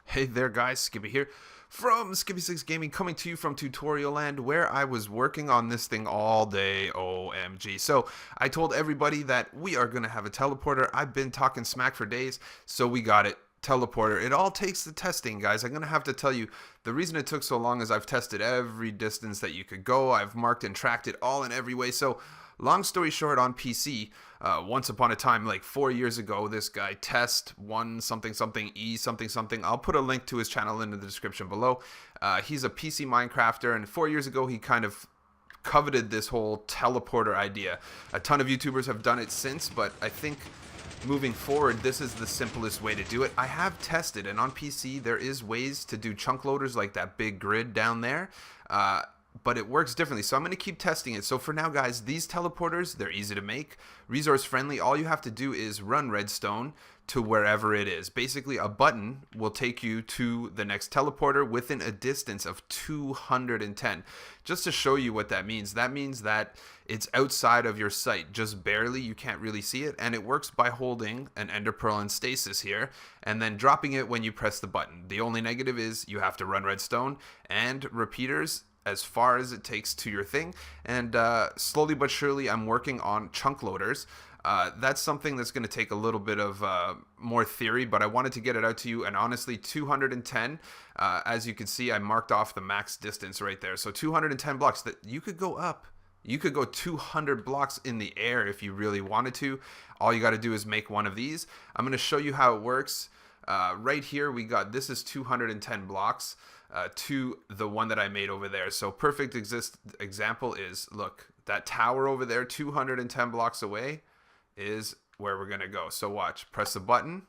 Hey there guys, Skippy here from Skippy6 Gaming, coming to you from Tutorial Land, where I was working on this thing all day, OMG. So I told everybody that we are going to have a teleporter. I've been talking smack for days, so we got it. Teleporter. It all takes the testing, guys. I'm going to have to tell you, the reason it took so long is I've tested every distance that you could go. I've marked and tracked it all in every way. So long story short, on PC, once upon a time, like 4 years ago, this guy test one something something e something something. I'll put a link to his channel in the description below. He's a PC Minecrafter, and 4 years ago he kind of coveted this whole teleporter idea. A ton of YouTubers have done it since, but I think moving forward, this is the simplest way to do it. I have tested, and on PC there is ways to do chunk loaders like that big grid down there, but it works differently, so I'm going to keep testing it. So for now, guys, these teleporters, they're easy to make, resource friendly. All you have to do is run redstone to wherever it is. Basically, a button will take you to the next teleporter within a distance of 210. Just to show you what that means that it's outside of your sight, just barely. You can't really see it, and it works by holding an ender pearl in stasis here and then dropping it when you press the button. The only negative is you have to run redstone and repeaters as far as it takes to your thing, and slowly but surely I'm working on chunk loaders. That's something that's going to take a little bit of more theory, but I wanted to get it out to you. And honestly, 210, as you can see, I marked off the max distance right there. So 210 blocks, that you could go up. You could go 200 blocks in the air if you really wanted to. All you got to do is make one of these. I'm going to show you how it works. Right here we got, this is 210 blocks to the one that I made over there. So perfect example is, look, that tower over there, 210 blocks away, is where we're gonna go. So watch, press the button.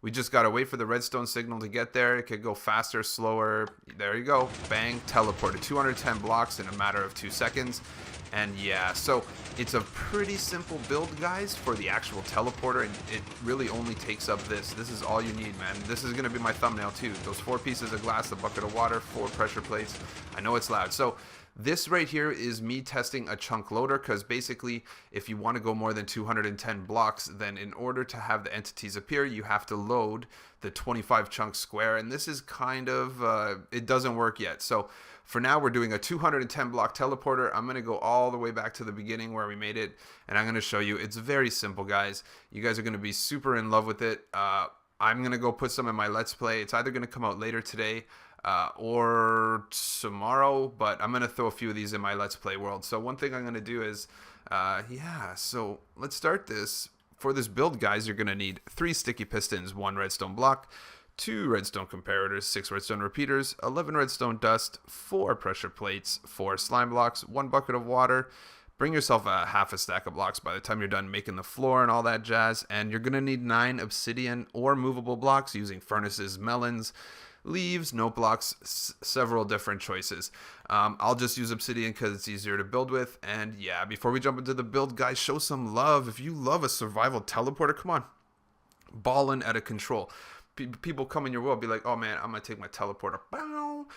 We just gotta wait for the redstone signal to get there. It could go faster, slower. There you go, bang, teleported 210 blocks in a matter of 2 seconds. And yeah, so it's a pretty simple build, guys, for the actual teleporter, and it really only takes up this. This is all you need, man. This is gonna be my thumbnail too. Those 4 pieces of glass, a bucket of water, 4 pressure plates. I know it's loud. So this right here is me testing a chunk loader, because basically if you want to go more than 210 blocks, then in order to have the entities appear, you have to load the 25 chunk square, and this is kind of, it doesn't work yet. So for now, we're doing a 210 block teleporter. I'm going to go all the way back to the beginning where we made it, and I'm going to show you. It's very simple, guys. You guys are going to be super in love with it. I'm going to go put some in my Let's Play. It's either going to come out later today or tomorrow, but I'm going to throw a few of these in my Let's Play world. So one thing I'm going to do is, yeah, so let's start this. For this build, guys, you're going to need 3 sticky pistons, 1 redstone block, 2 redstone comparators, 6 redstone repeaters, 11 redstone dust, 4 pressure plates, 4 slime blocks, 1 bucket of water. Bring yourself a half a stack of blocks by the time you're done making the floor and all that jazz. And you're going to need 9 obsidian or movable blocks using furnaces, melons, leaves, note blocks, several different choices. I'll just use obsidian because it's easier to build with. And yeah, before we jump into the build, guys, show some love. If you love a survival teleporter, come on, ballin' out of control. People come in your world, be like, oh man, I'm gonna take my teleporter. Bow.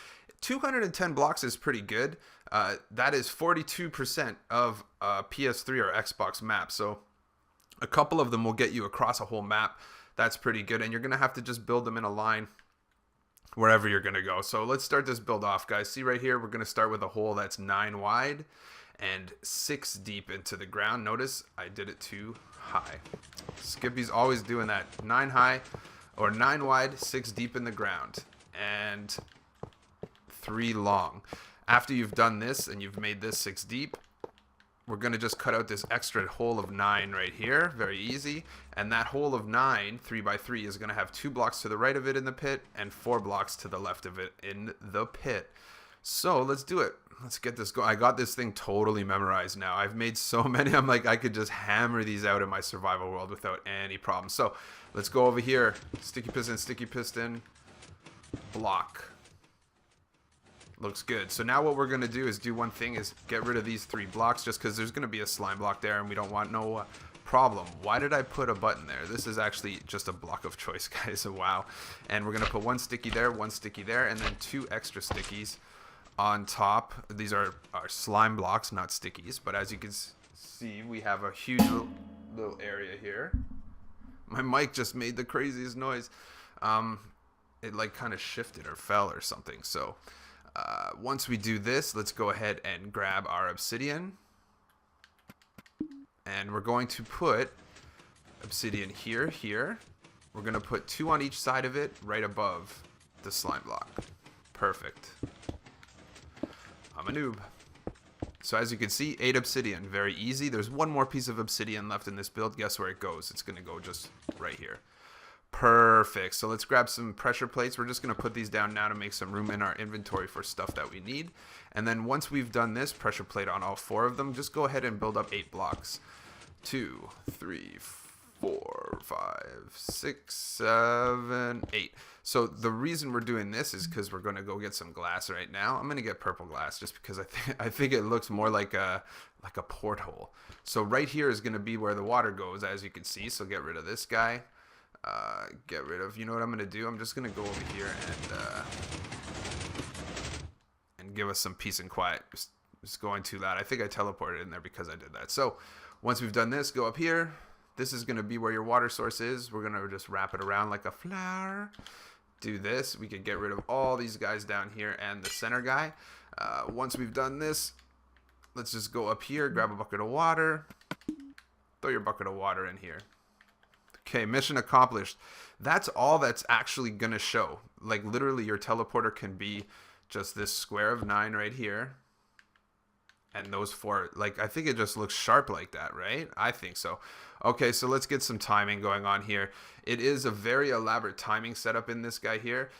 210 blocks is pretty good. That is 42% of PS3 or Xbox map. So a couple of them will get you across a whole map. That's pretty good, and you're gonna have to just build them in a line wherever you're gonna go. So let's start this build off, guys. See right here, we're gonna start with a hole that's 9 wide and 6 deep into the ground. Notice I did it too high. Skippy's always doing that. 9 high or 9 wide, 6 deep in the ground, and 3 long. After you've done this and you've made this 6 deep, we're going to just cut out this extra hole of 9 right here. Very easy. And that hole of 9, 3 by 3, is going to have 2 blocks to the right of it in the pit and 4 blocks to the left of it in the pit. So let's do it. Let's get this going. I got this thing totally memorized now. I've made so many. I'm like, I could just hammer these out in my survival world without any problem. So let's go over here. Sticky piston, block. Looks good. So now what we're going to do is do one thing, is get rid of these 3 blocks, just because there's going to be a slime block there and we don't want no problem. Why did I put a button there? This is actually just a block of choice, guys. Wow. And we're going to put 1 sticky there, 1 sticky there, and then 2 extra stickies on top. These are our slime blocks, not stickies, but as you can see, we have a huge little area here. My mic just made the craziest noise. It like kind of shifted or fell or something. So once we do this, let's go ahead and grab our obsidian. And we're going to put obsidian here. We're going to put 2 on each side of it, right above the slime block. Perfect. I'm a noob. So as you can see, 8 obsidian, very easy. There's one more piece of obsidian left in this build. Guess where it goes? It's going to go just right here. Perfect. So let's grab some pressure plates. We're just going to put these down now to make some room in our inventory for stuff that we need. And then once we've done this, pressure plate on all 4 of them, just go ahead and build up 8 blocks. 2, 3, 4, 5, 6, 7, 8. So the reason we're doing this is because we're going to go get some glass right now. I'm going to get purple glass just because I think it looks more like a porthole. So right here is going to be where the water goes, as you can see. So get rid of this guy. Get rid of, you know what I'm going to do? I'm just going to go over here and give us some peace and quiet. Just going too loud. I think I teleported in there because I did that. So once we've done this, go up here. This is going to be where your water source is. We're going to just wrap it around like a flower. Do this. We can get rid of all these guys down here and the center guy. Once we've done this, let's just go up here, grab a bucket of water. Throw your bucket of water in here. Okay, mission accomplished. That's all that's actually going to show. Like, literally, your teleporter can be just this square of 9 right here. And those 4, like, I think it just looks sharp like that, right? I think so. Okay, so let's get some timing going on here. It is a very elaborate timing setup in this guy here.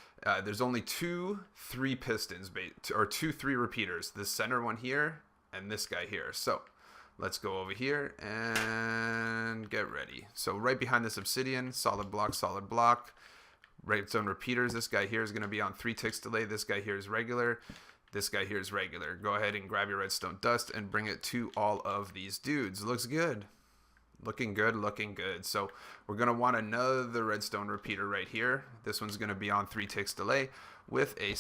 There's only 2 3 pistons, or 2 3 repeaters. This center one here and this guy here. So let's go over here and get ready. So right behind this obsidian, solid block. Redstone repeaters. This guy here is going to be on 3 ticks delay. This guy here is regular. This guy here is regular. Go ahead and grab your redstone dust and bring it to all of these dudes. Looks good. Looking good, looking good. So we're going to want another redstone repeater right here. This one's going to be on 3 ticks delay with a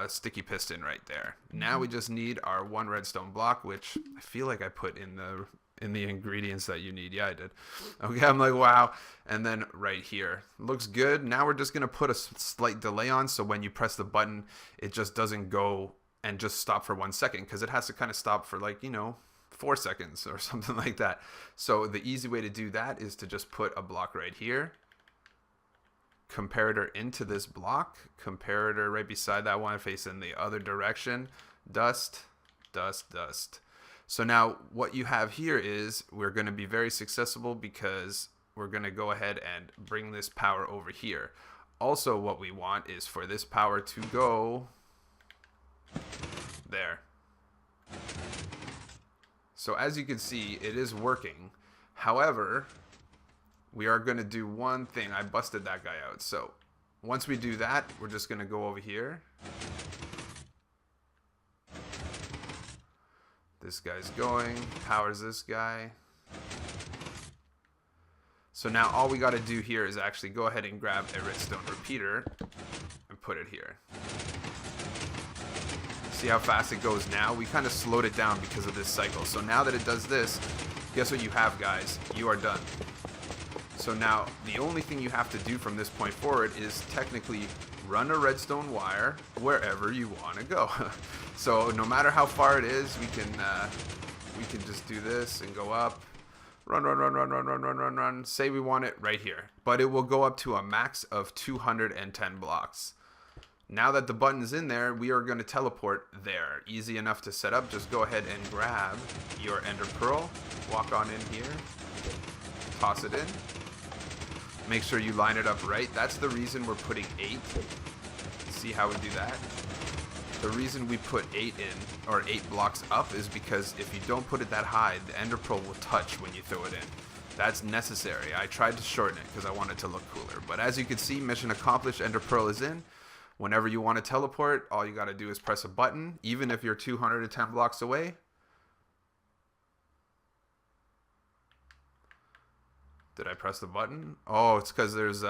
sticky piston right there. Now we just need our 1 redstone block, which I feel like I put in the ingredients that you need. Yeah, I did. Okay, I'm like, wow. And then right here. Looks good. Now we're just going to put a slight delay on, so when you press the button, it just doesn't go and just stop for 1 second, because it has to kind of stop for, like, 4 seconds or something like that. So the easy way to do that is to just put a block right here, comparator into this block, comparator right beside that one facing the other direction, dust. So now what you have here is we're going to be very successful because we're going to go ahead and bring this power over here. Also, what we want is for this power to go there. So as you can see, it is working. However, we are going to do one thing. I busted that guy out. So once we do that, we're just going to go over here. This guy's going, powers this guy. So now all we got to do here is actually go ahead and grab a redstone repeater and put it here. See how fast it goes now? We kind of slowed it down because of this cycle. So now that it does this, guess what you have, guys? You are done. So now the only thing you have to do from this point forward is technically run a redstone wire wherever you want to go. So no matter how far it is, we can just do this and go up. Run. Say we want it right here. But it will go up to a max of 210 blocks. Now that the button is in there, we are going to teleport there. Easy enough to set up. Just go ahead and grab your ender pearl. Walk on in here. Toss it in. Make sure you line it up right. That's the reason we're putting 8. See how we do that? The reason we put 8 in, or 8 blocks up, is because if you don't put it that high, the ender pearl will touch when you throw it in. That's necessary. I tried to shorten it because I want it to look cooler. But as you can see, mission accomplished. Ender pearl is in. Whenever you want to teleport, all you got to do is press a button, even if you're 210 blocks away. Did I press the button? Oh, it's because there's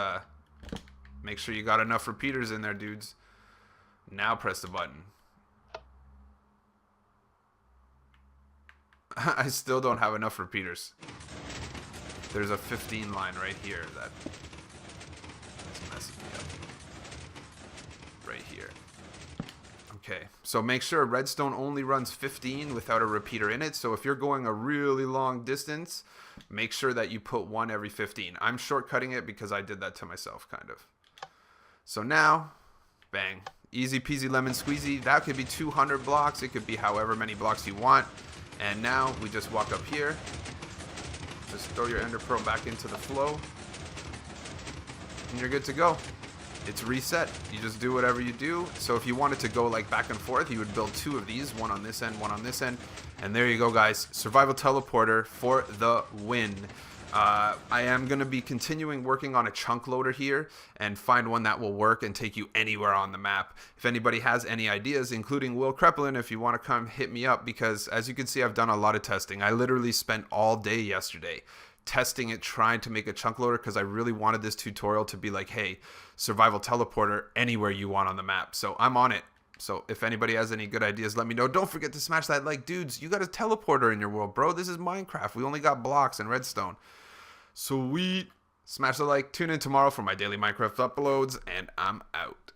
make sure you got enough repeaters in there, dudes. Now press the button. I still don't have enough repeaters. There's a 15 line right here that's messing me up. Right here. Okay, so make sure redstone only runs 15 without a repeater in it. So if you're going a really long distance, make sure that you put one every 15. I'm shortcutting it because I did that to myself, kind of. So now, bang. Easy peasy lemon squeezy. That could be 200 blocks. It could be however many blocks you want. And now we just walk up here. Just throw your ender pearl back into the flow. And you're good to go. It's reset. You just do whatever you do. So if you wanted to go like back and forth, you would build 2 of these, one on this end, one on this end. And there you go, guys. Survival teleporter for the win. I am going to be continuing working on a chunk loader here and find one that will work and take you anywhere on the map. If anybody has any ideas, including Will Kreplin, if you want to come hit me up, because as you can see, I've done a lot of testing. I literally spent all day yesterday testing it, trying to make a chunk loader, because I really wanted this tutorial to be like, hey, survival teleporter anywhere you want on the map. So I'm on it. So if anybody has any good ideas, let me know. Don't forget to smash that like. Dudes, you got a teleporter in your world, bro. This is Minecraft. We only got blocks and redstone. Sweet. Smash the like. Tune in tomorrow for my daily Minecraft uploads, and I'm out.